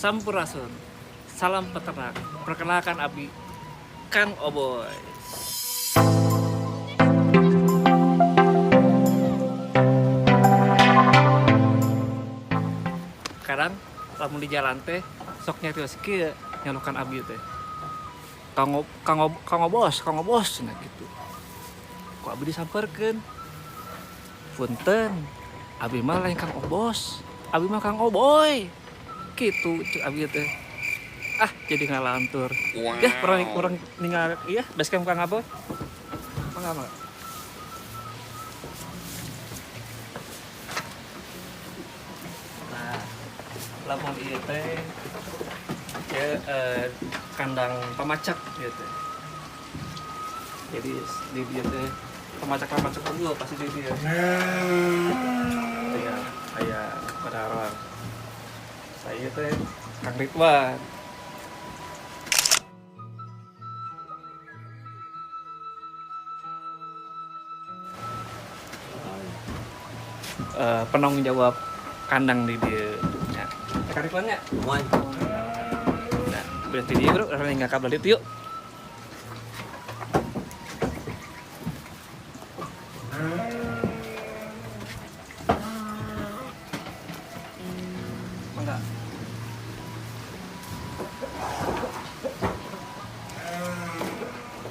Sampurasun. Salam peternak. Perkenalkan Abi Kang Oboy. Kadang lamun di jalan teh sok nyarios kieu nyalukan Abi teh. Kang Obos nah gitu. Ku Abi disamperkeun. Punten, Abi mah lain Kang Obos. Abi mah Kang Oboy. Gitu cek Abi teh. Ah, jadi ngalantur. Wow. Ya, orang ninggal iya basecamp Kang Aboy. Mangga. Nah, lamun ieu teh ya kandang pamacak gitu. Jadi di dia teh pamacak unggul pasti di dia. Aya pada orang. Saya teh Kang Ridwan. Penanggung jawab kandang di dia. Ya. Kang Ridwan ya? Moin. Nah, berarti dia bro, orang yang ngakab balik yuk. Enggak.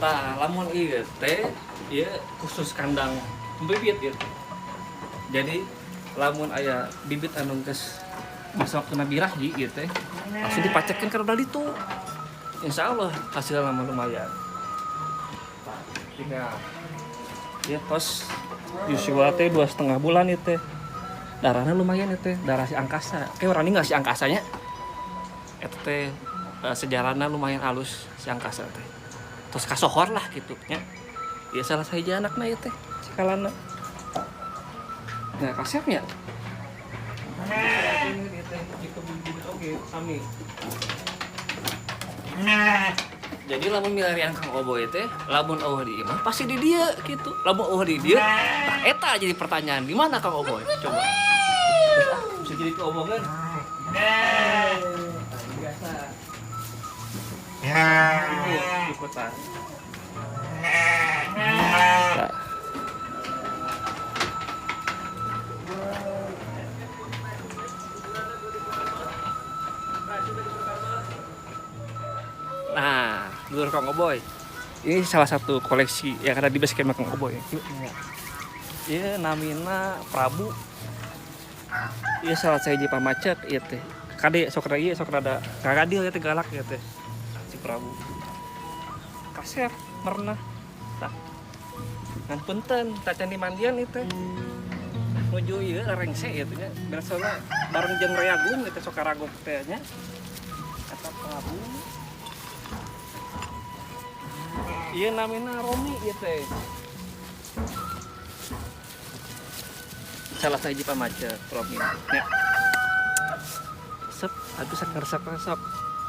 Nah, lamun ieu teh ieu khusus kandang bibit gitu. Jadi lamun aya bibit anu geus masuk kena birahi gitu teh langsung dipacekeun ka rodal itu. Insyaallah hasilna lumayan. Tinggal ya tos Yusua teh 2,5 bulan itu teh. Darahnya lumayan itu teh, darah si angkasa. Kayak orang ini nggak si angkasanya. Itu teh sejarahnya lumayan halus si angkasa teh. Terus kasohor lah gitu nya. Ya salah saja anaknya itu teh, sekalana. Nah, kasepnya. Oke, sami. Jadi lamun milarian Kang Oboy teh, lamun eueuh di imah pasti di dia gitu. Lamun eueuh di dia, nah eta jadi pertanyaan, di mana Kang Oboy? Coba. Bisa jadi keomongan. Biasa. Ikutan. Nah, dulur Kang Oboy. Ini salah satu koleksi yang ada di basecamp Kang Oboy. Iya, namina Prabu. Iya salah saya di pamacak ieu teh. Kade sok rada kagadil ya teh galak ya teh. Si Prabu. Kasep pernah. Tah. Ngan punten tacan di mandian ieu teh. Nuju ieu rengse ieu teh nya. Biasana bareng jeung reagung ieu teh sok karagok teh nya. Kata Prabu. Iya namanya Romi gitu teh. Salah saya jipa macet Romi. Ya. Sep, aduh sak ngeresep.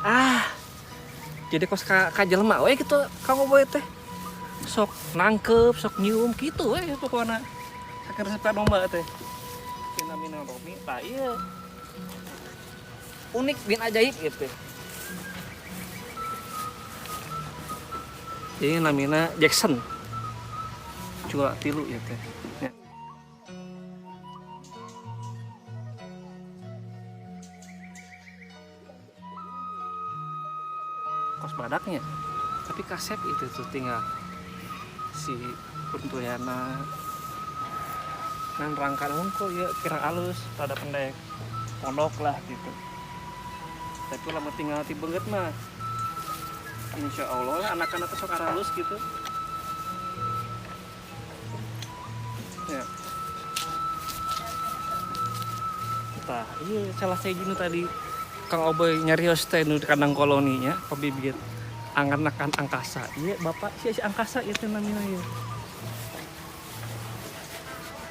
Ah. Jadi kos ka jelema we gitu Kang Oboy teh. Sok nangkep, sok nyium gitu we pokona. Sak ngeresep ka domba teh. Ini namanya Romi. Tah iya. Unik bin ajaib gitu. Ini namanya Jackson. Cua tilu ya teh. Ya. Kos badaknya. Tapi kasep itu tuh tinggal si Kuntuyana. Nan rangkaan kok ya kira halus, rada pendek. Pondok lah gitu. Tapi lama tinggal ti beungeut mah. Insya Allah anak-anak tuh sok halus gitu. Ya. Tah, iya salah saya gini tadi Kang Oboy nyarios teh nu kandang koloninya pebibit anganakan angkasa. Iya bapak si angkasa itu namanya ya.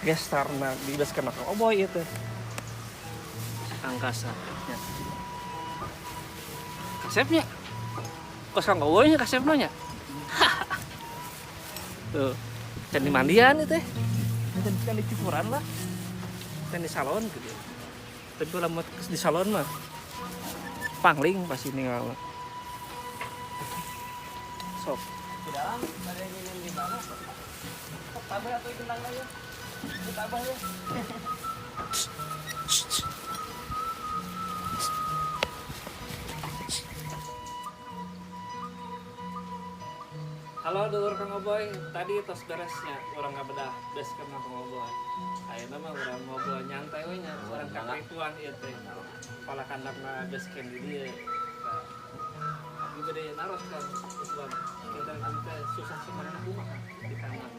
Gestarna di basecamp Kang Oboy itu. Angkasa. Ya. Kasepnya kos Kang Oboy nya kasep nya. Tuh. Can di mandian itu teh. Can di cukuran lah. Can di salon gitu. Tapi lama di salon mah pangling pasti ninggal. Sok. Di dalam ada yang ingin di mana? Kok tabah atau gendang aja? Tabah ya. Halo dulur Kang Oboy, tadi tos beresnya orang nggak bes ke Kang Oboy. Ayeuna mah urang ngobrol nyantai we nya, urang kakrituan ieu teh. Kepala kandangna bes camp di dieu. Tapi bade naros kan sebab kita teh susah sebenarnya kumaha di taman.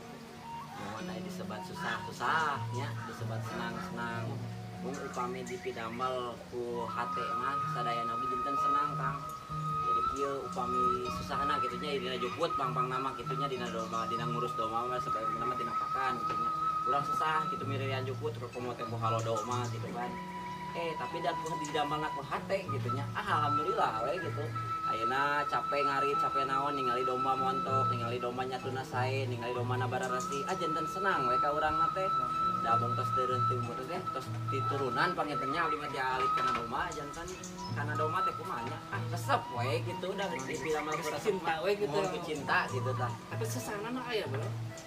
Mohon aya disebat susah-susah nya, disebat senang-senang. Mung upami dipidamel ku hate mah sadayana oge dinten senang, Kang. Jadi kieu upami susahna kitu nya dina juput pang-pang nama kitu nya dina domba, dina ngurus domba mah sampai nama dina pakan kitu nya. Urang susah gitu mirian juput ke komo tempo halodo mah gitu kan. Tapi dah ku didamelna ku hate gitu nya. Alhamdulillah we gitu. Ayeuna capek ngarit, capek naon ningali domba montok, ningali domba nyatuna sae, ningali domba na bararasi. Janten senang we ka urangna teh. Da abang tos teureun timur teh, tos diturunan pangetennya abdi mah dialit kana domba janten kana domba teh kumaha nya. Resep we gitu da dipidamel ku Cinta we gitu. Ku cinta gitu tah. Tapi sesana mah aya bro.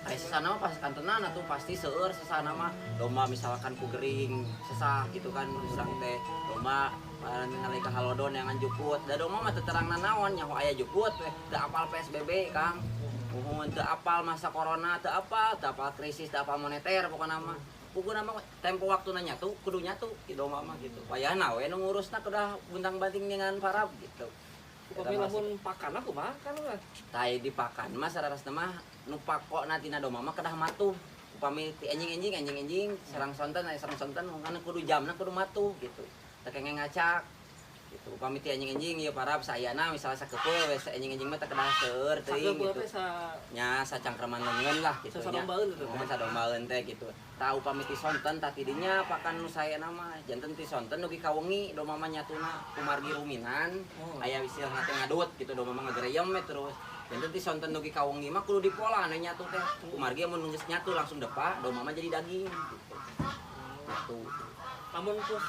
Sesana mah pas kantenan atuh pasti seueur sesana mah domba misalkan ku gering sesah gitu kan urang teh domba ningali ka halodon yang juput da domba mah teu terangna naon nyaho aya juput weh teu apal PSBB Kang teu apal masa corona teu apal krisis teu apal moneter pokona mah pokona mah tempo waktuna nyatu kudu nyatu di domba mah gitu wayahna we nu ngurusna kudah buntang-banting dengan parab gitu. Tapi lamun pakan aku makan lah. Tai di pakan mah sararasna mah nu pakona tina domba mah kedah matuh. Upami ti enjing sareng sonten mungkin kudu jamna kudu matuh gitu. Teu kengeng ngacak gitu. Upami ti enjing ieu parab saayana misalnya sakepeul we enjing mah teu kedah seueur teuing gitu. Nya sacangkreman leungeun lah gitu nya. Sadombaeun teh gitu. Tah upami ti sonten tah tidinya pakan nu saayana mah janten ti sonten dugi kawengi domba mah nyatuna kumargi ruminan. Aya istilahna teh ngadut gitu domba mah ngagereyem we terus. Janten ti sonten dugi kawengi mah kudu dipola anu nyatu teh. Kumargi mun geus nyatu langsung depa domba mah jadi daging gitu. Gitu. Namun terus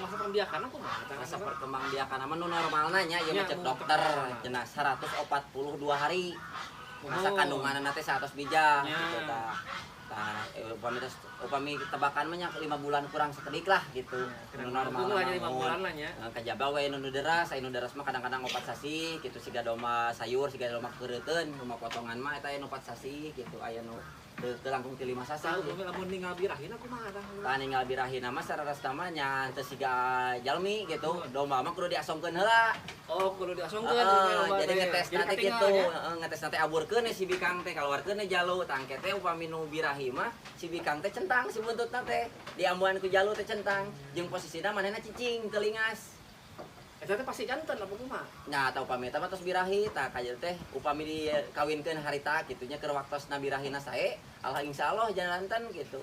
masa pembiakan aku mah masa perkembangbiakan mah nu normalna nya ieu mah cek dokter cenah 142 hari. Masa kandunganna teh 100 bijang gitu tah. Tah upami tebakan mah nya 5 bulan kurang sakedik lah gitu. Nu normal mah 5 bulan lah nya. Kajaba we nu deras, anu deras mah kadang-kadang 4 sasi gitu siga domba sayur, siga domba keureuteun, domba potongan mah eta aya nu 4 sasi gitu, aya nu teu langkung ti 5 sasi. Lamun ninggal birahina kumaha tah? Tah ninggal birahina mah sararasna mah nya teu siga jalmi gitu. Domba mah kudu diasongkeun heula. Oh, kudu diasongkeun. Jadi ngetes nanti gitu, ngetes nanti aburkeun si bikang teh kaluarkeun jalu, tangke teh upami nu birahi mah si bikang teh centang si buntutna teh. Diambuan ku jalu teh centang. Jeung posisina manehna cicing teu lingas. Eta teh pasti janten apa kumaha? Nya tah upami eta mah tos birahi tah kaja teh upami dikawinkeun harita kitu nya keur waktosna birahina sae, insyaallah janten gitu.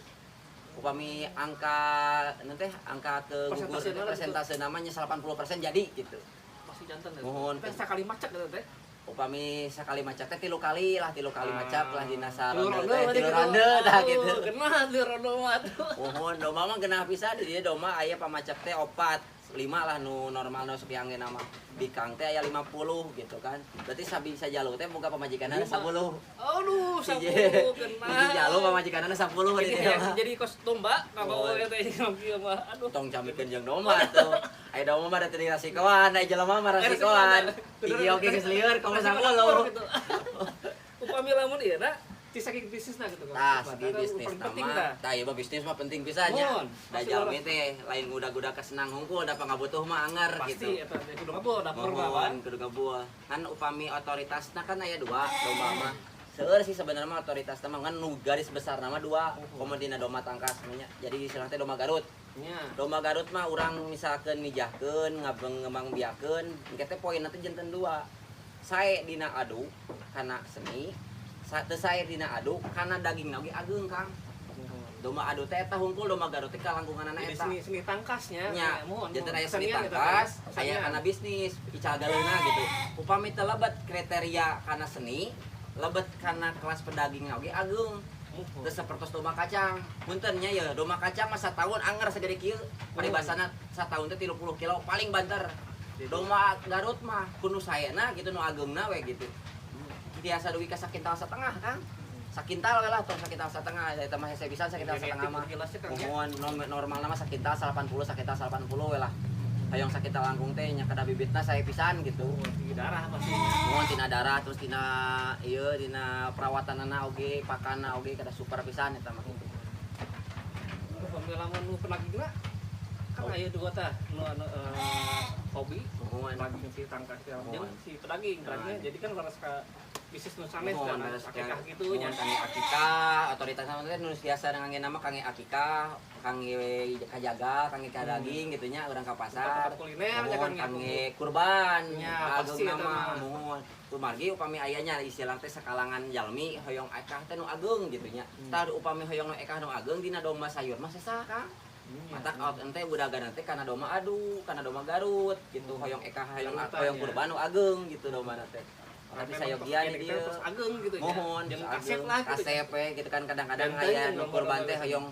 Upami angka teh angka ke gugur persentase namanya 80% jadi gitu. Pasti janten. Mohon teh sakali macak teh. Upami sakali macak teh 3 kali macak lah dina saronde teh 3 ronde tah gitu. Kenah 3 ronde mah tuh. Mohon domba mah geunah pisan di dieu domba aya pamacak teh 4 5 lah nu normal nu sepiangge nama bikang teh aya 50 gitu kan. Berarti sabisa jalu teh boga pamajikanna 10. Aduh, 10 kenah. Hiji jalu pamajikanna 10 di dieu. Jadi kos domba kabawa teh kieu mah. Aduh, tong camikeun jeung domba tuh. Aya domba mah teu dirasikoan, aya jelema mah rasikoan. Hiji oge geus lieur komo 10. Upami lamun ieu na ti saking bisnisna gitu kan. Tah, segi bisnis mah. Tah ieu mah bisnis mah penting pisan nya. Da jalmi teh lain udah kesenang hungkul da pangabutuh mah anger gitu. Pasti eta kudu ngabuah dapur mah. Kudu ngabuah. Kan upami otoritasna kan aya 2 domba mah. Seueur sih sebenarnya mah otoritasna mah kan nu garis besar nama 2 komodina domba tangkas nya. Jadi istilahna teh domba Garut. Nya. Domba Garut mah urang misalkeun mijahkeun, ngembang biakeun, engke teh poinna teh janten 2. Sae dina adu kana seni teu sae dina adu kana dagingna oge ageung Kang. Domba adu teh eta hungkul domba Garut teh kalangkunganna eta. Seni tangkasnya. Nya, janten aya seni tangkas, aya kana bisnis, ical galeuna gitu. Upami teu lebet kriteria kana seni, lebet kana kelas pedagingna oge ageung. Teu sapertos domba kacang. Punten nya ya, domba kacang mah sataun anger sagede kieu. Paribasana sataun teh 30 kilo paling banter. Domba Garut mah kuno sayana gitu nu ageungna we gitu. Tiasa duwi ka sakintal satengah Kang. Sakintal we lah tong sakintal satengah eta mah hese pisan sakintal satengah mah. Mohon normal nama sakintal 80 sakintal 80 we lah. Hayong sakintal langkung teh nya kada bibitna sae pisan gitu. Di darah pasti. Mohon tina darah terus tina ieu dina perawatanana oge pakanna oge kada super pisan eta mah kitu. Pengalaman nu penagihna kan aya dua tah nu hobi lagi si tangkas jeung si pedaging jadi kan harus ka bisnis nu sanes dan akikah gitu nya kange akikah otoritas teh nu biasa ngangge nama kange akikah kange kajaga kange kadaging gitu nya urang ka pasar kuliner kange kurban nya pasti nama mohon kumargi upami aya nya istilah teh sakalangan jalmi hoyong ekah teh nu ageung gitu nya tah upami hoyong ekah nu ageung dina domba sayur mah sesa Kang. Matak out ente budagan teh kana domba adu, kana domba Garut gitu hoyong ekah hoyong kurban nu ageung gitu domba teh. Tapi sayogian dieu ageung gitu nya. Mohon jeung kasep lah gitu. Kasep gitu kan kadang-kadang aya nu kurban teh hoyong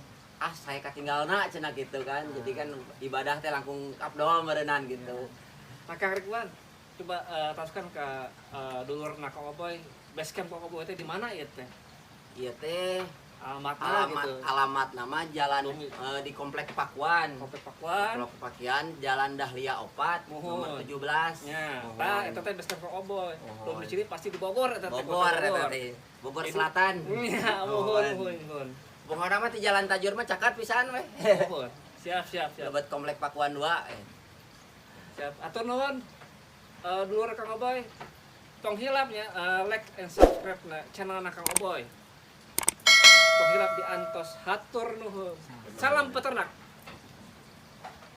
saya katinggalna cenah gitu kan. Jadi kan ibadah teh langkung abdol meureunnan gitu. Nah Kang Ridwan coba teruskan ke dulur Kang Oboy. Base camp Kang Oboy teh di mana ieu teh? Ieu teh Alamat alamat nama jalan di Komplek Pakuan. Komplek Pakuan. Komplek Pakuan, Jalan Dahlia 4, nomor 17. Nya, tah eta teh base camp Kang Oboy. Belum diciri pasti di Bogor eta teh. Bogor eta teh. Bogor Selatan. Iya, mohon. Bogor mah di Jalan Tajur mah cakat pisan we. Mohon. Siap. Lebat Komplek Pakuan 2. Siap. Atur nuhun. Dulur Kang Oboy. Tong hilap nya like and subscribe na channel Kang Oboy. Tong hilap di antos hatur nuhun. Salam peternak.